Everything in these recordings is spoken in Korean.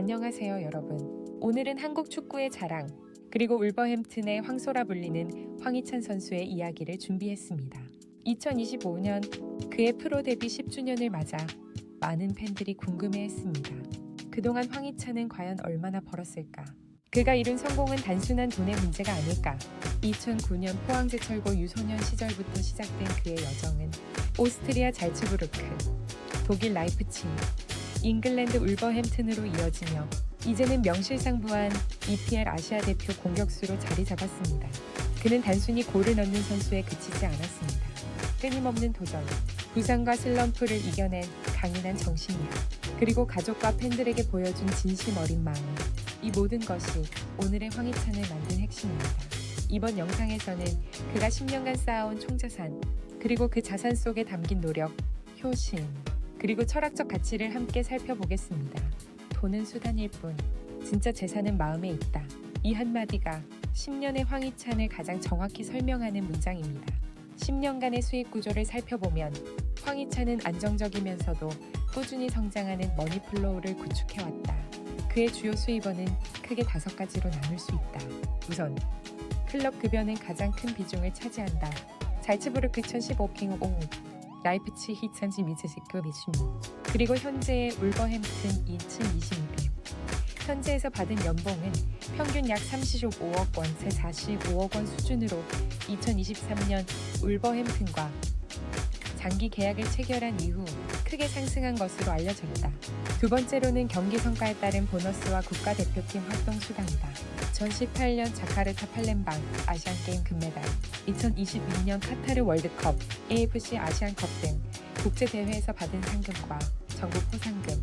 안녕하세요 여러분. 오늘은 한국 축구의 자랑 그리고 울버햄튼의 황소라 불리는 황희찬 선수의 이야기를 준비했습니다. 2025년 그의 프로 데뷔 10주년을 맞아 많은 팬들이 궁금해했습니다. 그동안 황희찬은 과연 얼마나 벌었을까? 그가 이룬 성공은 단순한 돈의 문제가 아닐까? 2009년 포항제철고 유소년 시절부터 시작된 그의 여정은 오스트리아 잘츠부르크, 독일 라이프치히, 잉글랜드 울버햄튼으로 이어지며 이제는 명실상부한 EPL 아시아 대표 공격수로 자리 잡았습니다. 그는 단순히 골을 넣는 선수에 그치지 않았습니다. 끊임없는 도전, 부상과 슬럼프를 이겨낸 강인한 정신력, 그리고 가족과 팬들에게 보여준 진심 어린 마음, 이 모든 것이 오늘의 황희찬을 만든 핵심입니다. 이번 영상에서는 그가 10년간 쌓아온 총자산, 그리고 그 자산 속에 담긴 노력, 효심, 그리고 철학적 가치를 함께 살펴보겠습니다. 돈은 수단일 뿐, 진짜 재산은 마음에 있다. 이 한마디가 10년의 황희찬을 가장 정확히 설명하는 문장입니다. 10년간의 수익 구조를 살펴보면 황희찬은 안정적이면서도 꾸준히 성장하는 머니플로우를 구축해왔다. 그의 주요 수입원은 크게 5가지로 나눌 수 있다. 우선, 클럽 급여는 가장 큰 비중을 차지한다. 잘츠부르크 2015킹5 라이프치히 2022급 그리고 현재의 울버햄튼 2022급. 현재에서 받은 연봉은 평균 약 35억 원째 45억 원 수준으로 2023년 울버햄튼과 장기 계약을 체결한 이후 크게 상승한 것으로 알려졌다. 두 번째로는 경기 성과에 따른 보너스와 국가대표팀 활동 수당이다. 2018년 자카르타 팔렘방 아시안게임 금메달, 2022년 카타르 월드컵, AFC 아시안컵 등 국제대회에서 받은 상금과 정부 포상금,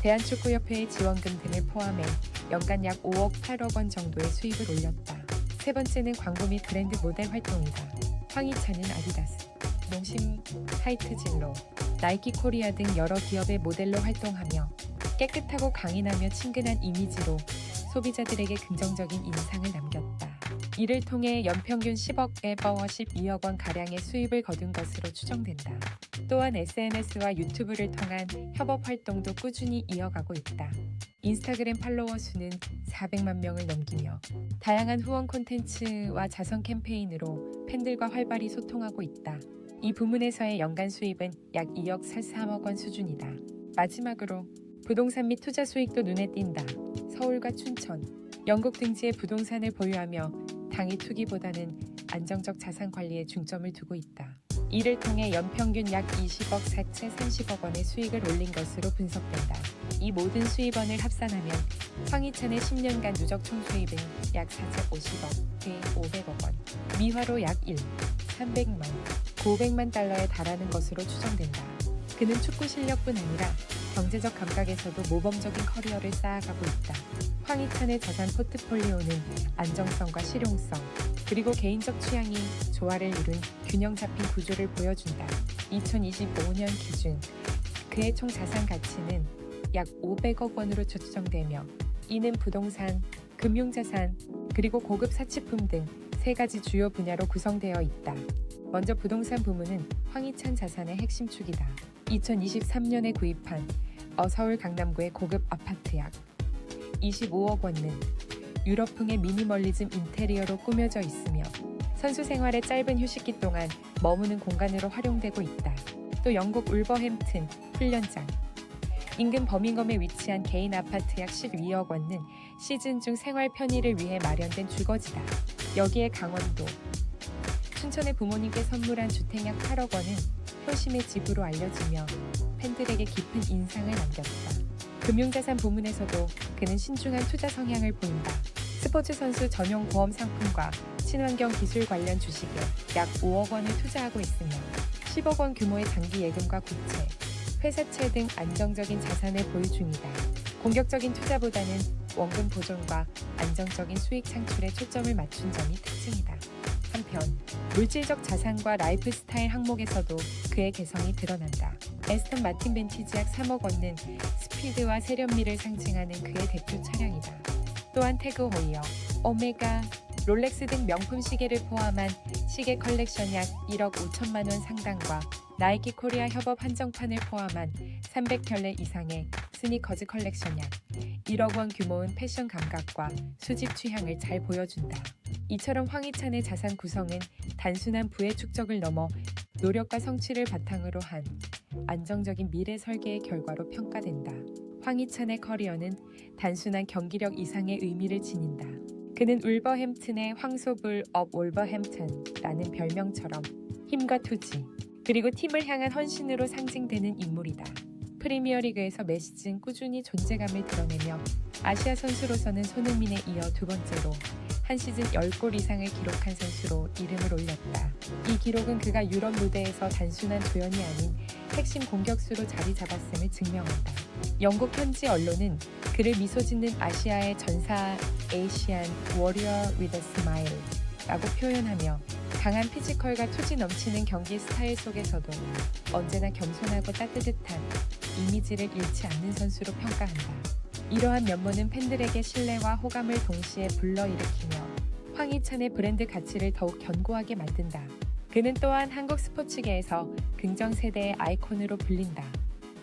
대한축구협회의 지원금 등을 포함해 연간 약 5억 8억 원 정도의 수입을 올렸다. 세 번째는 광고 및 브랜드 모델 활동이다. 황희찬은 아디다스, 농심, 하이트 진로, 나이키 코리아 등 여러 기업의 모델로 활동하며 깨끗하고 강인하며 친근한 이미지로 소비자들에게 긍정적인 인상을 남겼다. 이를 통해 연평균 10억에서 12억 원 가량의 수입을 거둔 것으로 추정된다. 또한 SNS와 유튜브를 통한 협업 활동도 꾸준히 이어가고 있다. 인스타그램 팔로워 수는 400만 명을 넘기며 다양한 후원 콘텐츠와 자선 캠페인으로 팬들과 활발히 소통하고 있다. 이 부문에서의 연간 수입은 약 2억 3억 원 수준이다. 마지막으로 부동산 및 투자 수익도 눈에 띈다. 서울과 춘천, 영국 등지의 부동산을 보유하며 당일 투기보다는 안정적 자산 관리에 중점을 두고 있다. 이를 통해 연평균 약 20억 4채 30억 원의 수익을 올린 것으로 분석된다. 이 모든 수입원을 합산하면 황희찬의 10년간 누적 총수입은 약 4억 50억, 500억 원, 미화로 약 300만, 500만 달러에 달하는 것으로 추정된다. 그는 축구 실력뿐 아니라 경제적 감각에서도 모범적인 커리어를 쌓아가고 있다. 황희찬의 자산 포트폴리오는 안정성과 실용성, 그리고 개인적 취향이 조화를 이룬 균형 잡힌 구조를 보여준다. 2025년 기준 그의 총 자산 가치는 약 500억 원으로 추정되며 이는 부동산, 금융자산, 그리고 고급 사치품 등 3가지 주요 분야로 구성되어 있다. 먼저 부동산 부문은 황희찬 자산의 핵심 축이다. 2023년에 구입한 서울 강남구의 고급 아파트 약 25억 원은 유럽풍의 미니멀리즘 인테리어로 꾸며져 있으며 선수 생활의 짧은 휴식기 동안 머무는 공간으로 활용되고 있다. 또 영국 울버햄튼 훈련장, 인근 버밍엄에 위치한 개인 아파트 약 12억 원은 시즌 중 생활 편의를 위해 마련된 주거지다. 여기에 강원도, 춘천의 부모님께 선물한 주택 약 8억 원은 효심의 집으로 알려지며 팬들에게 깊은 인상을 남겼다. 금융자산 부문에서도 그는 신중한 투자 성향을 보인다. 스포츠 선수 전용 보험 상품과 친환경 기술 관련 주식에 약 5억 원을 투자하고 있으며 10억 원 규모의 장기 예금과 국채, 회사채 등 안정적인 자산을 보유 중이다. 공격적인 투자보다는 원금 보존과 안정적인 수익 창출에 초점을 맞춘 점이 특징이다. 한편 물질적 자산과 라이프 스타일 항목에서도 그의 개성이 드러난다. 에스턴 마틴 벤티지 약 3억 원은 스피드와 세련미를 상징하는 그의 대표 차량이다. 또한 태그 호이어, 오메가, 롤렉스 등 명품 시계를 포함한 시계 컬렉션 약 1억 5천만 원 상당과 나이키 코리아 협업 한정판을 포함한 300켤레 이상의 스니커즈 컬렉션 약 1억 원 규모의 패션 감각과 수집 취향을 잘 보여준다. 이처럼 황희찬의 자산 구성은 단순한 부의 축적을 넘어 노력과 성취를 바탕으로 한 안정적인 미래 설계의 결과로 평가된다. 황희찬의 커리어는 단순한 경기력 이상의 의미를 지닌다. 그는 울버햄튼의 황소불 업 울버햄튼라는 별명처럼 힘과 투지, 그리고 팀을 향한 헌신으로 상징되는 인물이다. 프리미어리그에서 매 시즌 꾸준히 존재감을 드러내며 아시아 선수로서는 손흥민에 이어 두 번째로 한 시즌 10골 이상을 기록한 선수로 이름을 올렸다. 이 기록은 그가 유럽 무대에서 단순한 조연이 아닌 핵심 공격수로 자리 잡았음을 증명한다. 영국 현지 언론은 그를 미소 짓는 아시아의 전사 Asian Warrior with a Smile 라고 표현하며 강한 피지컬과 투지 넘치는 경기 스타일 속에서도 언제나 겸손하고 따뜻한 이미지를 잃지 않는 선수로 평가한다. 이러한 면모는 팬들에게 신뢰와 호감을 동시에 불러일으키며 황희찬의 브랜드 가치를 더욱 견고하게 만든다. 그는 또한 한국 스포츠계에서 긍정 세대의 아이콘으로 불린다.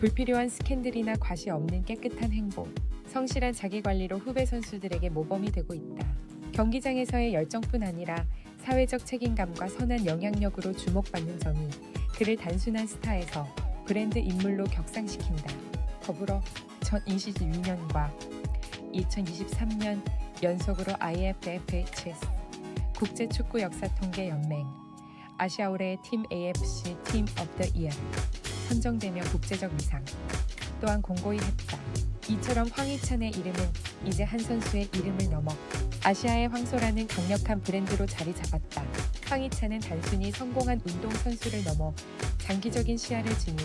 불필요한 스캔들이나 과시 없는 깨끗한 행보, 성실한 자기관리로 후배 선수들에게 모범이 되고 있다. 경기장에서의 열정뿐 아니라 사회적 책임감과 선한 영향력으로 주목받는 점이 그를 단순한 스타에서 브랜드 인물로 격상시킨다. 더불어 2022년과 2023년 연속으로 IFFHS 국제축구역사통계연맹 아시아 올해의 팀 AFC 팀 오브 더 이어 선정되며 국제적 위상 또한 공고히 했다. 이처럼 황희찬의 이름은 이제 한 선수의 이름을 넘어 아시아의 황소라는 강력한 브랜드로 자리 잡았다. 황희찬은 단순히 성공한 운동선수를 넘어 장기적인 시야를 지닌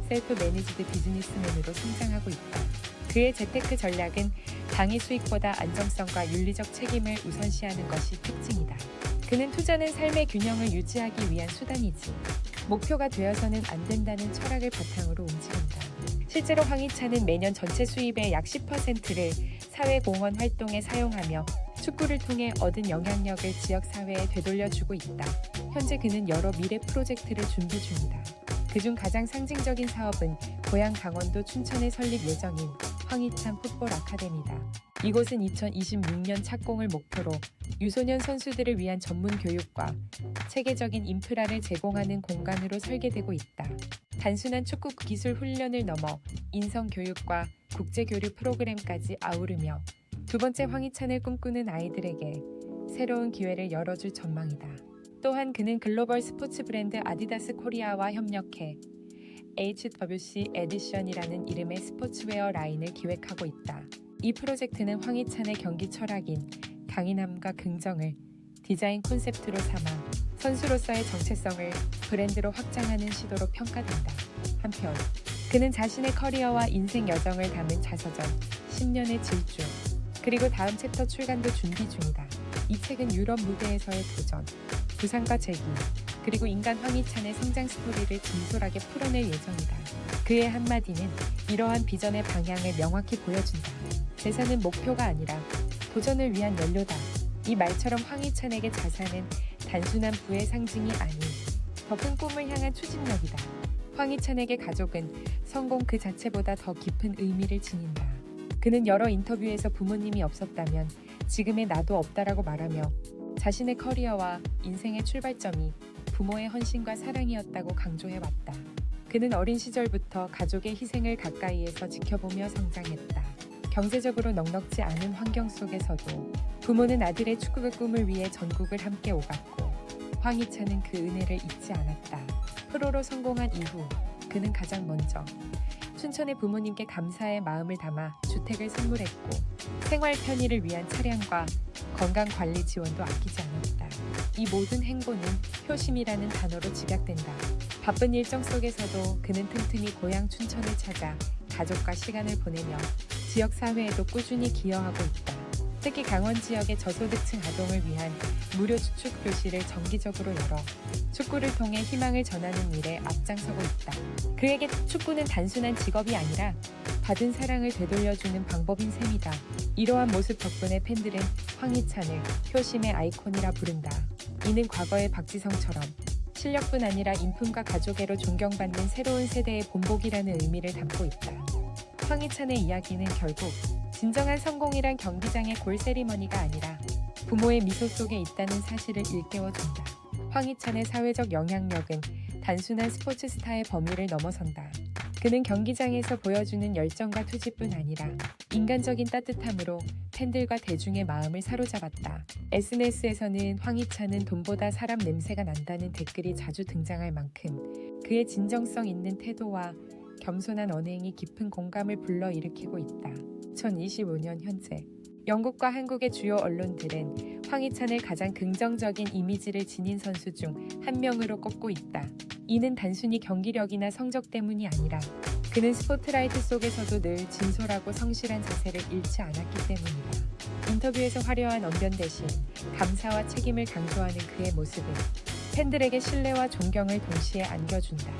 셀프 매니지드 비즈니스맨으로 성장하고 있다. 그의 재테크 전략은 당일 수익보다 안정성과 윤리적 책임을 우선시하는 것이 특징이다. 그는 투자는 삶의 균형을 유지하기 위한 수단이지 목표가 되어서는 안 된다는 철학을 바탕으로 움직인다. 실제로 황희찬은 매년 전체 수입의 약 10%를 사회공헌 활동에 사용하며 축구를 통해 얻은 영향력을 지역사회에 되돌려주고 있다. 현재 그는 여러 미래 프로젝트를 준비 중이다. 그중 가장 상징적인 사업은 고향 강원도 춘천에 설립 예정인 황희찬 풋볼 아카데미다. 이곳은 2026년 착공을 목표로 유소년 선수들을 위한 전문 교육과 체계적인 인프라를 제공하는 공간으로 설계되고 있다. 단순한 축구 기술 훈련을 넘어 인성 교육과 국제 교류 프로그램까지 아우르며 두 번째 황희찬을 꿈꾸는 아이들에게 새로운 기회를 열어줄 전망이다. 또한 그는 글로벌 스포츠 브랜드 아디다스 코리아와 협력해 HWC 에디션이라는 이름의 스포츠웨어 라인을 기획하고 있다. 이 프로젝트는 황희찬의 경기 철학인 강인함과 긍정을 디자인 콘셉트로 삼아 선수로서의 정체성을 브랜드로 확장하는 시도로 평가된다. 한편 그는 자신의 커리어와 인생 여정을 담은 자서전 10년의 질주 그리고 다음 챕터 출간도 준비 중이다. 이 책은 유럽 무대에서의 도전, 부상과 재기, 그리고 인간 황희찬의 성장 스토리를 진솔하게 풀어낼 예정이다. 그의 한마디는 이러한 비전의 방향을 명확히 보여준다. 재산은 목표가 아니라 도전을 위한 연료다. 이 말처럼 황희찬에게 자산은 단순한 부의 상징이 아닌 더 큰 꿈을 향한 추진력이다. 황희찬에게 가족은 성공 그 자체보다 더 깊은 의미를 지닌다. 그는 여러 인터뷰에서 부모님이 없었다면 지금의 나도 없다라고 말하며 자신의 커리어와 인생의 출발점이 부모의 헌신과 사랑이었다고 강조해왔다. 그는 어린 시절부터 가족의 희생을 가까이에서 지켜보며 성장했다. 경제적으로 넉넉지 않은 환경 속에서도 부모는 아들의 축구 꿈을 위해 전국을 함께 오갔고 황희찬은 그 은혜를 잊지 않았다. 프로로 성공한 이후 그는 가장 먼저 춘천의 부모님께 감사의 마음을 담아 주택을 선물했고 생활 편의를 위한 차량과 건강관리 지원도 아끼지 않았다. 이 모든 행보는 효심이라는 단어로 집약된다. 바쁜 일정 속에서도 그는 틈틈이 고향 춘천을 찾아 가족과 시간을 보내며 지역사회에도 꾸준히 기여하고 있다. 특히 강원 지역의 저소득층 아동을 위한 무료 주축 교실을 정기적으로 열어 축구를 통해 희망을 전하는 일에 앞장서고 있다. 그에게 축구는 단순한 직업이 아니라 받은 사랑을 되돌려주는 방법인 셈이다. 이러한 모습 덕분에 팬들은 황희찬을 효심의 아이콘이라 부른다. 이는 과거의 박지성처럼 실력뿐 아니라 인품과 가족애로 존경받는 새로운 세대의 본보기라는 의미를 담고 있다. 황희찬의 이야기는 결국 진정한 성공이란 경기장의 골 세리머니가 아니라 부모의 미소 속에 있다는 사실을 일깨워준다. 황희찬의 사회적 영향력은 단순한 스포츠 스타의 범위를 넘어선다. 그는 경기장에서 보여주는 열정과 투지뿐 아니라 인간적인 따뜻함으로 팬들과 대중의 마음을 사로잡았다. SNS에서는 황희찬은 돈보다 사람 냄새가 난다는 댓글이 자주 등장할 만큼 그의 진정성 있는 태도와 겸손한 언행이 깊은 공감을 불러일으키고 있다. 2025년 현재 영국과 한국의 주요 언론들은 황희찬을 가장 긍정적인 이미지를 지닌 선수 중 한 명으로 꼽고 있다. 이는 단순히 경기력이나 성적 때문이 아니라 그는 스포트라이트 속에서도 늘 진솔하고 성실한 자세를 잃지 않았기 때문이다. 인터뷰에서 화려한 언변 대신 감사와 책임을 강조하는 그의 모습은 팬들에게 신뢰와 존경을 동시에 안겨준다.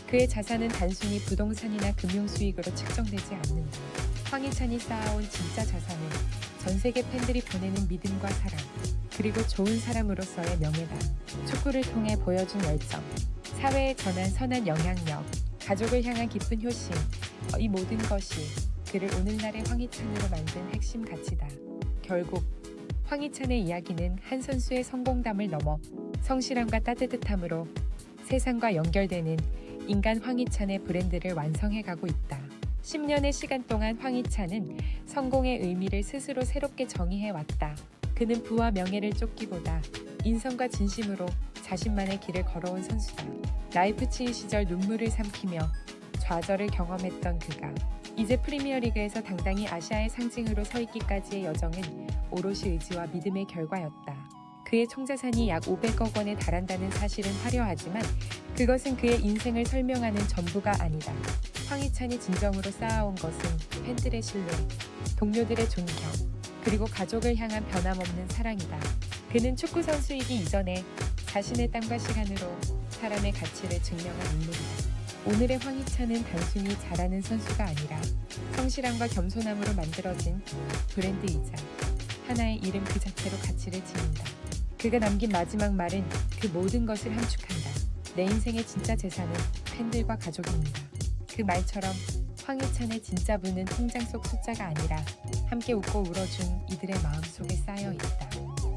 그의 자산은 단순히 부동산이나 금융 수익으로 측정되지 않는다. 황희찬이 쌓아온 진짜 자산은 전 세계 팬들이 보내는 믿음과 사랑, 그리고 좋은 사람으로서의 명예다. 축구를 통해 보여준 열정, 사회에 전한 선한 영향력, 가족을 향한 깊은 효심, 이 모든 것이 그를 오늘날의 황희찬으로 만든 핵심 가치다. 결국 황희찬의 이야기는 한 선수의 성공담을 넘어 성실함과 따뜻함으로 세상과 연결되는 인간 황희찬의 브랜드를 완성해가고 있다. 10년의 시간 동안 황희찬은 성공의 의미를 스스로 새롭게 정의해왔다. 그는 부와 명예를 쫓기보다 인성과 진심으로 자신만의 길을 걸어온 선수다. 라이프치히 시절 눈물을 삼키며 좌절을 경험했던 그가 이제 프리미어리그에서 당당히 아시아의 상징으로 서 있기까지의 여정은 오롯이 의지와 믿음의 결과였다. 그의 총자산이 약 500억 원에 달한다는 사실은 화려하지만 그것은 그의 인생을 설명하는 전부가 아니다. 황희찬이 진정으로 쌓아온 것은 팬들의 신뢰, 동료들의 존경, 그리고 가족을 향한 변함없는 사랑이다. 그는 축구 선수이기 이전에 자신의 땀과 시간으로 사람의 가치를 증명한 인물이다. 오늘의 황희찬은 단순히 잘하는 선수가 아니라 성실함과 겸손함으로 만들어진 브랜드이자 하나의 이름 그 자체로 가치를 지닌다. 그가 남긴 마지막 말은 그 모든 것을 함축한다. 내 인생의 진짜 재산은 팬들과 가족입니다. 그 말처럼 황희찬의 진짜 부는 통장 속 숫자가 아니라 함께 웃고 울어준 이들의 마음속에 쌓여 있다.